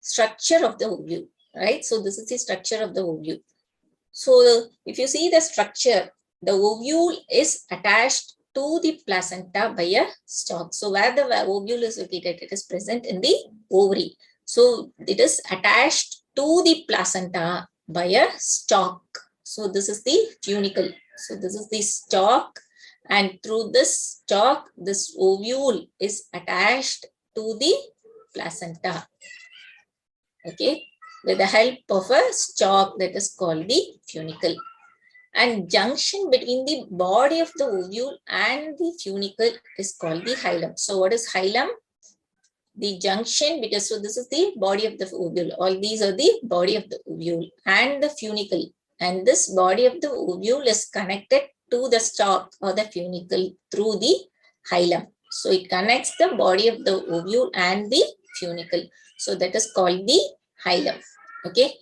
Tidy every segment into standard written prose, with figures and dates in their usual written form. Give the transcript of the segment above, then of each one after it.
structure of the ovule, right? So this is the structure of the ovule. So if you see the structure, the ovule is attached to the placenta by a stalk. So where the ovule is located, it is present in the ovary. So it is attached to the placenta by a stalk. So this is the funicle. So this is the stalk, and through this stalk, this ovule is attached to the placenta. Okay, with the help of a stalk that is called the funicle. And junction between the body of the ovule and the funicle is called the hilum. So what is hilum? The junction, because so this is the body of the ovule. All these are the body of the ovule and the funicle. And this body of the ovule is connected to the stalk or the funicle through the hilum. So it connects the body of the ovule and the funicle. So that is called the hilum. Okay.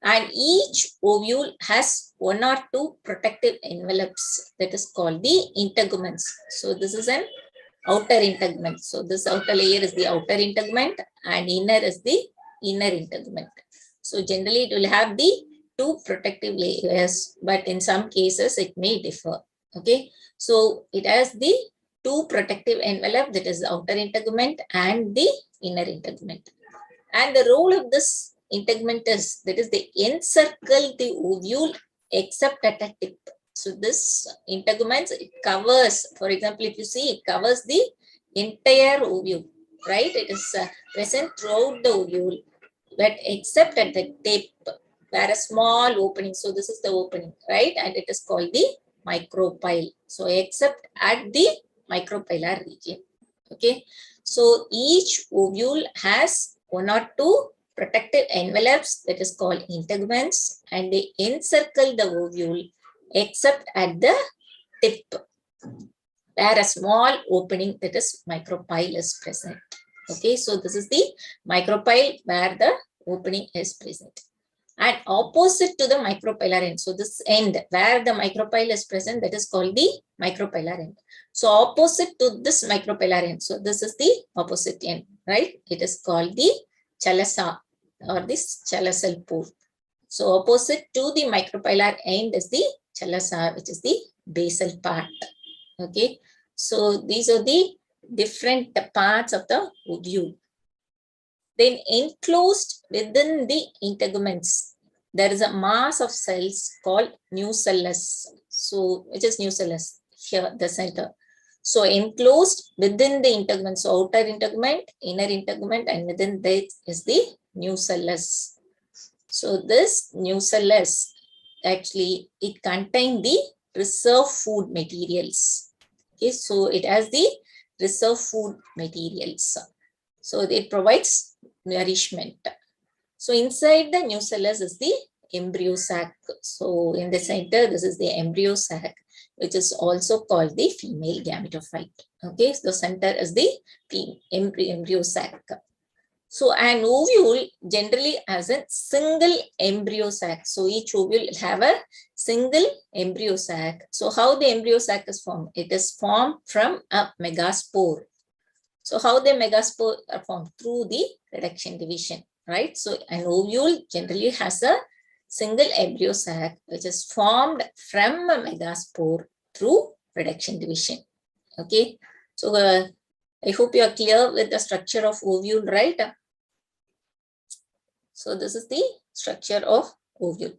And each ovule has one or two protective envelopes that is called the integuments. So this is an outer integument. So this outer layer is the outer integument and inner is the inner integument. So generally it will have the two protective layers, but in some cases it may differ. Okay. So it has the two protective envelope, that is the outer integument and the inner integument. And the role of this integument is, that is, they encircle the ovule except at a tip. So this integument, it covers, for example, if you see, it covers the entire ovule, right? It is present throughout the ovule, but except at the tip, where a small opening. So this is the opening, right? And it is called the micropyle. So except at the micropylar region. Okay. So each ovule has one or two protective envelopes that is called integuments, and they encircle the ovule except at the tip, where a small opening, that is micropyle, is present. Okay, so this is the micropyle where the opening is present. And opposite to the micropylar end, so this end where the micropyle is present, that is called the micropylar end. So opposite to this micropylar end, so this is the opposite end, right? It is called the chalasa or this chalasal pore. So opposite to the micropylar end is the chalasa, which is the basal part. Okay, so these are the different parts of the ovule. Then enclosed within the integuments, there is a mass of cells called nucellus. So which is nucellus? Here, the center. So enclosed within the integument, so outer integument, inner integument, and within this is the nucellus. So this nucellus, actually, it contains the reserve food materials. Okay, so it has the reserve food materials. So it provides nourishment. So inside the nucellus is the embryo sac. So in the center, this is the embryo sac, which is also called the female gametophyte. Okay, so the center is the embryo sac. So an ovule generally has a single embryo sac. So each ovule will have a single embryo sac. So how the embryo sac is formed? It is formed from a megaspore. So how the megaspore are formed? Through the reduction division, right? So an ovule generally has a single embryo sac which is formed from a megaspore through reduction division. Okay, so I hope you are clear with the structure of ovule, right? So this is the structure of ovule.